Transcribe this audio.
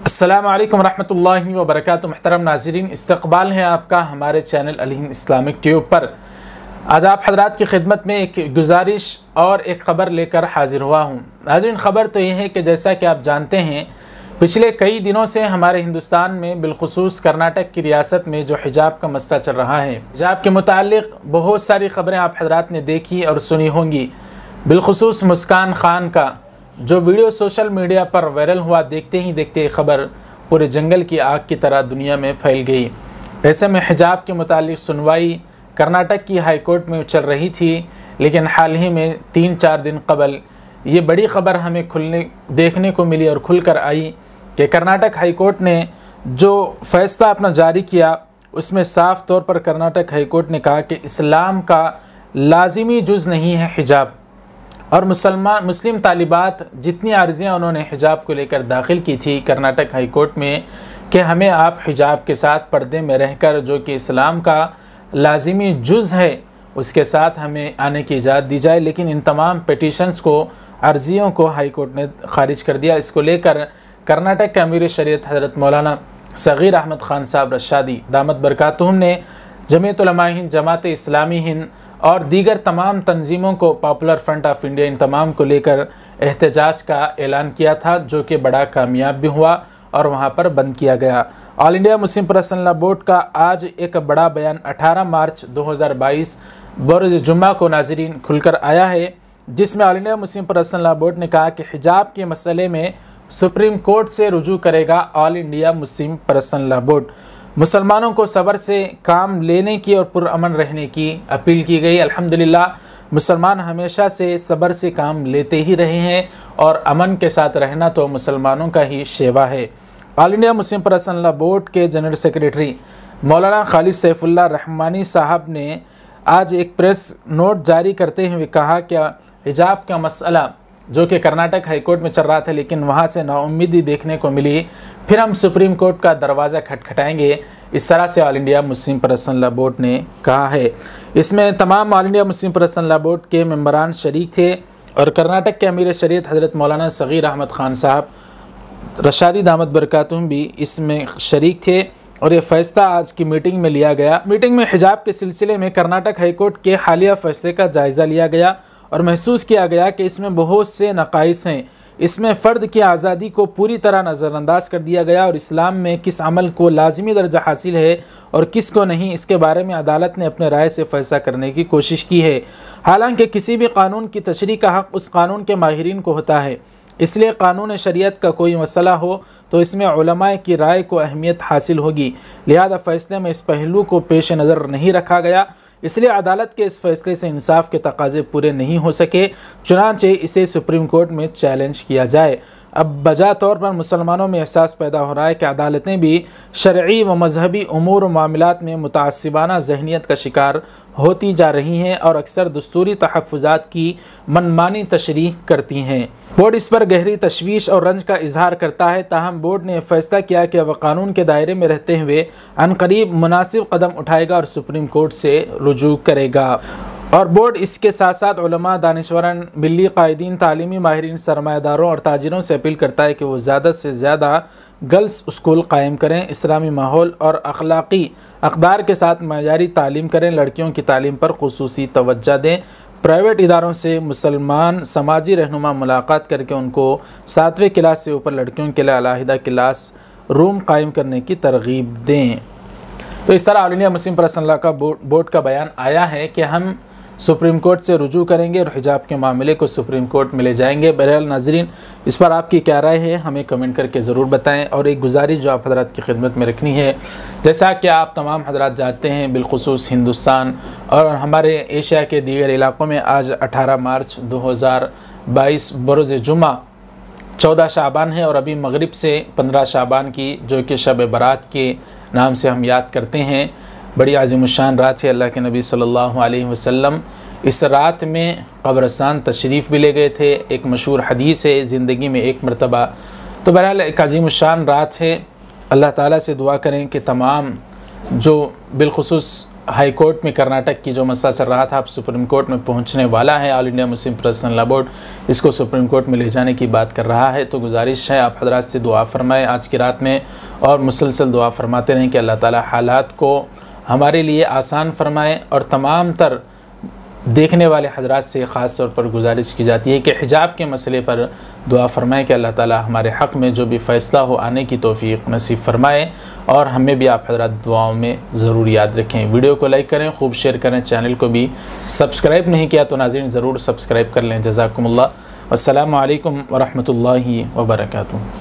अस्सलामु अलैकुम रहमतुल्लाहि व बरकातुहू। मुहतरम नाज़रीन, इस्तक़बाल है आपका हमारे चैनल अल हिंद इस्लामिक ट्यूब पर। आज आप हज़रात की खिदमत में एक गुजारिश और एक ख़बर लेकर हाज़िर हुआ हूँ। नाज़रीन, ख़बर तो ये है कि जैसा कि आप जानते हैं, पिछले कई दिनों से हमारे हिंदुस्तान में बिलखुसूस कर्नाटक की रियासत में जो हिजाब का मसला चल रहा है, हिजाब के मुताल्लिक़ बहुत सारी ख़बरें आप हज़रात ने देखी और सुनी होंगी। बिलखुसूस मुस्कान खान का जो वीडियो सोशल मीडिया पर वायरल हुआ, देखते ही देखते खबर पूरे जंगल की आग की तरह दुनिया में फैल गई। ऐसे में हिजाब के मुतालिक सुनवाई कर्नाटक की हाई कोर्ट में चल रही थी, लेकिन हाल ही में 3-4 दिन कबल ये बड़ी ख़बर हमें देखने को मिली और खुलकर आई कि कर्नाटक हाई कोर्ट ने जो फ़ैसला अपना जारी किया, उसमें साफ़ तौर पर कर्नाटक हाई कोर्ट ने कहा कि इस्लाम का लाजिमी जुज़ नहीं है हिजाब। और मुस्लिम तालिबात जितनी अर्ज़ियाँ उन्होंने हिजाब को लेकर दाखिल की थी कर्नाटक हाई कोर्ट में कि हमें आप हिजाब के साथ पर्दे में रहकर, जो कि इस्लाम का लाजिमी जुज़ है, उसके साथ हमें आने की इजाज़त दी जाए, लेकिन इन तमाम पिटीशंस को, अर्ज़ियों को हाई कोर्ट ने ख़ारिज कर दिया। इसको लेकर कर्नाटक के अमीर शरीयत हज़रत मौलाना सग़ीर अहमद ख़ान साहब रशादी दामत बरकातुहुम ने जमीयत उलमा हिंद, जमात इस्लामी हिंद और दीगर तमाम तंजीमों को, पॉपुलर फ्रंट ऑफ इंडिया, इन तमाम को लेकर एहतजाज का ऐलान किया था, जो कि बड़ा कामयाब भी हुआ और वहाँ पर बंद किया गया। All India Muslim personal law board का आज एक बड़ा बयान 18 मार्च 2022 बरोज़ जुम्मा को नाज़रीन खुलकर आया है, जिसमें all India Muslim personal law board ने कहा कि हिजाब के मसले में सुप्रीम कोर्ट से रुजू करेगा all India Muslim personal law board. मुसलमानों को सब्र से काम लेने की और पुरअमन रहने की अपील की गई। अल्हम्दुलिल्लाह, मुसलमान हमेशा से सब्र से काम लेते ही रहे हैं और अमन के साथ रहना तो मुसलमानों का ही शेवा है। All India Muslim personal law board के जनरल सेक्रेटरी मौलाना खालिद सैफुल्लाह रहमानी साहब ने आज एक प्रेस नोट जारी करते हुए कहा कि हिजाब का मसला जो कि कर्नाटक हाई कोर्ट में चल रहा था, लेकिन वहाँ से नाउम्मीदी देखने को मिली, फिर हम सुप्रीम कोर्ट का दरवाज़ा खटखटाएंगे, इस तरह से all India Muslim personal law board ने कहा है। इसमें तमाम all India Muslim personal law board के मेंबरान शरीक थे और कर्नाटक के अमीर शरीयत हज़रत मौलाना सग़ीर अहमद ख़ान साहब रशादी दामत बरकातुहुम भी इसमें शरीक थे और ये फ़ैसला आज की मीटिंग में लिया गया। मीटिंग में हिजाब के सिलसिले में कर्नाटक हाई कोर्ट के हालिया फ़ैसले का जायज़ा लिया गया और महसूस किया गया कि इसमें बहुत से नक़ाइस हैं। इसमें फ़र्द की आज़ादी को पूरी तरह नज़रअंदाज कर दिया गया और इस्लाम में किस अमल को लाज़मी दर्जा हासिल है और किस को नहीं, इसके बारे में अदालत ने अपने राय से फ़ैसला करने की कोशिश की है। हालांकि किसी भी कानून की तशरीह का हक़ उस कानून के माहिरीन को होता है, इसलिए कानून शरीयत का कोई मसला हो तो इसमें उलमाए की राय को अहमियत हासिल होगी। लिहाजा फ़ैसले में इस पहलू को पेश नज़र नहीं रखा गया, इसलिए अदालत के इस फैसले से इंसाफ के तकाजे पूरे नहीं हो सके, चुनांचे इसे सुप्रीम कोर्ट में चैलेंज किया जाए। अब बजा तौर पर मुसलमानों में एहसास पैदा हो रहा है कि अदालतें भी शरई व मजहबी उमूर व मामलात में मुतासिबाना जहनीत का शिकार होती जा रही हैं और अक्सर दस्तूरी तहफ़्फ़ुज़ात की मनमानी तशरीह करती हैं। बोर्ड इस पर गहरी तशवीश और रंज का इजहार करता है। ताहम बोर्ड ने फैसला किया कि वह कानून के दायरे में रहते हुए अनकरीब मुनासिब कदम उठाएगा और सुप्रीम कोर्ट से रुजू करेगा। और बोर्ड इसके साथ साथ उलमा, दानिश्वरन, मिली कायदीन, तालीमी माहिरीन, सरमायादारों और ताजिरों से अपील करता है कि वो ज़्यादा से ज़्यादा गर्ल्स स्कूल कायम करें, इस्लामी माहौल और अखलाक़ी अक़दार के साथ मयारी तालीम करें, लड़कियों की तालीम पर ख़ुसूसी तवज्जो दें, प्राइवेट इदारों से मुसलमान समाजी रहनुमा मुलाकात करके उनको 7वें क्लास से ऊपर लड़कियों के लिए अलहदा क्लास रूम कायम करने की तरगीब दें। तो इस तरह all India Muslim personal law का बोर्ड का बयान आया है कि हम सुप्रीम कोर्ट से रुजू करेंगे और हिजाब के मामले को सुप्रीम कोर्ट में ले जाएंगे। बहरहाल नाज़रीन, इस पर आपकी क्या राय है हमें कमेंट करके ज़रूर बताएं। और एक गुजारिश जो आप हज़रात की खिदमत में रखनी है, जैसा कि आप तमाम हज़रात जानते हैं, बिलखुसूस हिंदुस्तान और हमारे एशिया के दीगर इलाक़ों में आज 18 मार्च 2022 बरोज़ जुम्मा 14 शाबान है और अभी मगरिब से 15 शाबान की, जो कि शब बारात के नाम से हम याद करते हैं, बड़ी आज़िमुश्शान रात है। अल्लाह के नबी सल्लल्लाहु अलैहि वसल्लम इस रात में कब्रस्तान तशरीफ़ भी ले गए थे। एक मशहूर हदीस है, ज़िंदगी में एक मरतबा। तो बहरहाल एक आज़िमुश्शान रात है। अल्लाह ताला से दुआ करें कि तमाम जो बिलखुसूस हाई कोर्ट में कर्नाटक की जो मसला चल रहा था अब सुप्रीम कोर्ट में पहुंचने वाला है। All India Muslim personal law board इसको सुप्रीम कोर्ट में ले जाने की बात कर रहा है। तो गुजारिश है आप हजरात से दुआ फरमाएं आज की रात में और मुसलसल दुआ फरमाते रहें कि अल्लाह ताला हालात को हमारे लिए आसान फरमाएं। और तमाम तर देखने वाले हजरात से ख़ास तौर पर गुजारिश की जाती है कि हिजाब के मसले पर दुआ फरमाएं कि अल्लाह ताला हमारे हक़ में जो भी फ़ैसला हो आने की तौफ़ीक़ नसीब फरमाए। और हमें भी आप हजरात दुआओं में ज़रूर याद रखें। वीडियो को लाइक करें, खूब शेयर करें, चैनल को भी सब्सक्राइब नहीं किया तो नाज़रीन ज़रूर सब्सक्राइब कर लें। जज़ाकुमुल्लाह। अस्सलामु अलैकुम व रहमतुल्लाहि व बरकातुहू।